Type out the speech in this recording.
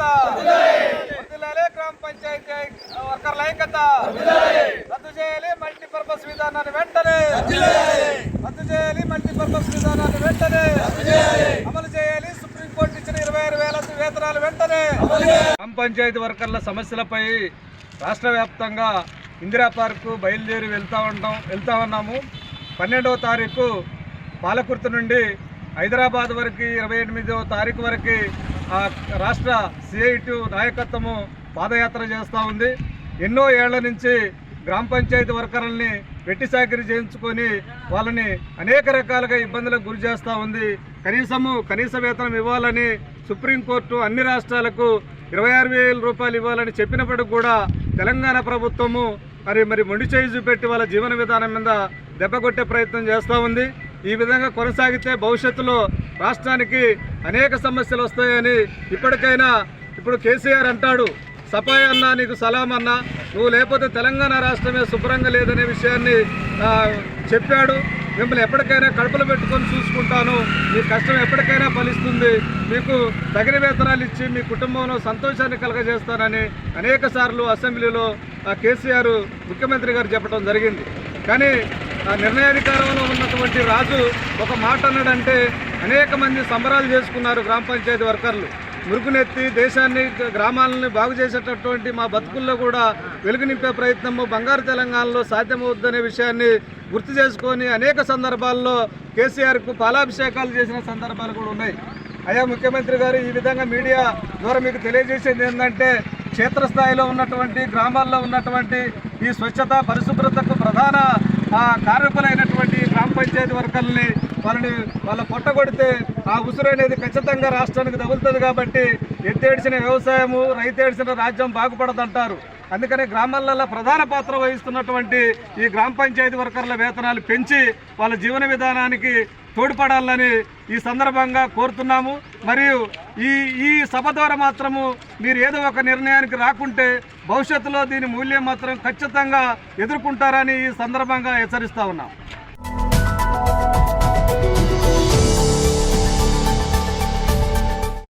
ఐక్యత, గ్రామ పంచాయతీ వర్కర్ల ఐక్యత, రద్దు చేయాలి మల్టీపర్పస్ విధానాన్ని వెంటనే, రద్దు చేయాలి మల్టీపర్పస్ విధానాన్ని వెంటనే, అమలు చేయాలి సుప్రీంకోర్టు ఇచ్చిన 26,000 వేతనాలు వెంటనే. గ్రామ పంచాయతీ వర్కర్ల సమస్యలపై రాష్ట్ర వ్యాప్తంగా ఇందిరా పార్కు బయలుదేరి వెళ్తా ఉన్నాము. 12వ తారీఖు పాలకుర్తి నుండి హైదరాబాద్ వరకు 28వ తారీఖు వరకు రాష్ట్ర సిఐటి నాయకత్వము పాదయాత్ర చేస్తూ ఉంది. ఎన్నో ఏళ్ల నుంచి గ్రామ పంచాయతీ వర్కర్లని వెట్టి చాకిరీ చేయించుకొని వాళ్ళని అనేక రకాలుగా ఇబ్బందులకు గురి చేస్తూ ఉంది. కనీస వేతనం ఇవ్వాలని సుప్రీంకోర్టు అన్ని రాష్ట్రాలకు 26,000 రూపాయలు ఇవ్వాలని చెప్పినప్పటికి కూడా తెలంగాణ ప్రభుత్వము మరి మొండి చేయి చూపెట్టి వాళ్ళ జీవన విధానం మీద దెబ్బకొట్టే ప్రయత్నం చేస్తూ ఉంది. ఈ విధంగా కొనసాగితే భవిష్యత్తులో రాష్ట్రానికి అనేక సమస్యలు వస్తాయని ఇప్పుడు కేసీఆర్ అంటాడు, సఫాయి అన్నా నీకు సలాం అన్నా, నువ్వు లేకపోతే తెలంగాణ రాష్ట్రమే శుభ్రంగా లేదనే విషయాన్ని చెప్పాడు. మిమ్మల్ని ఎప్పటికైనా కడుపులో పెట్టుకొని చూసుకుంటాను, మీ కష్టం ఎప్పటికైనా ఫలిస్తుంది, మీకు తగిన వేతనాలు ఇచ్చి మీ కుటుంబంలో సంతోషాన్ని కలగజేస్తానని అనేక సార్లు అసెంబ్లీలో కేసీఆర్ ముఖ్యమంత్రి గారు చెప్పడం జరిగింది. కానీ నిర్ణయాధికారంలో ఉన్నటువంటి రాజు ఒక మాట అన్నాడంటే అనేక మంది సంబరాలు చేసుకున్నారు. గ్రామ పంచాయతీ వర్కర్లు మురుగునెత్తి దేశాన్ని గ్రామాలని బాగు చేసేటటువంటి మా బతుకుల్లో కూడా వెలుగు నింపే ప్రయత్నము బంగారు తెలంగాణలో సాధ్యమవుద్దనే విషయాన్ని గుర్తు చేసుకొని అనేక సందర్భాల్లో కేసీఆర్కు పాలాభిషేకాలు చేసిన సందర్భాలు కూడా ఉన్నాయి. అయ్యా ముఖ్యమంత్రి గారు, ఈ విధంగా మీడియా ద్వారా మీకు తెలియజేసేది ఏంటంటే క్షేత్రస్థాయిలో ఉన్నటువంటి గ్రామాల్లో ఉన్నటువంటి ఈ స్వచ్ఛత పరిశుభ్రతకు ప్రధాన కార్మికులైనటువంటి గ్రామ పంచాయతీ వర్కర్లని వాళ్ళ పొట్టగొడితే ఆ ఉసురు అనేది ఖచ్చితంగా రాష్ట్రానికి తగులుతుంది. కాబట్టి ఎత్తేడిసిన వ్యవసాయము, రైతేడిసిన రాజ్యం బాగుపడదంటారు. అందుకని గ్రామాలలో ప్రధాన పాత్ర వహిస్తున్నటువంటి ఈ గ్రామ పంచాయతీ వర్కర్ల వేతనాలు పెంచి వాళ్ళ జీవన విధానానికి తోడ్పడాలని ఈ సందర్భంగా కోరుతున్నాము. మరియు ఈ సభ ద్వారా మాత్రము మీరు ఏదో ఒక నిర్ణయానికి రాకుంటే భవిష్యత్తులో దీని మూల్యం మాత్రం ఖచ్చితంగా ఎదుర్కొంటారని ఈ సందర్భంగా హెచ్చరిస్తా ఉన్నాం.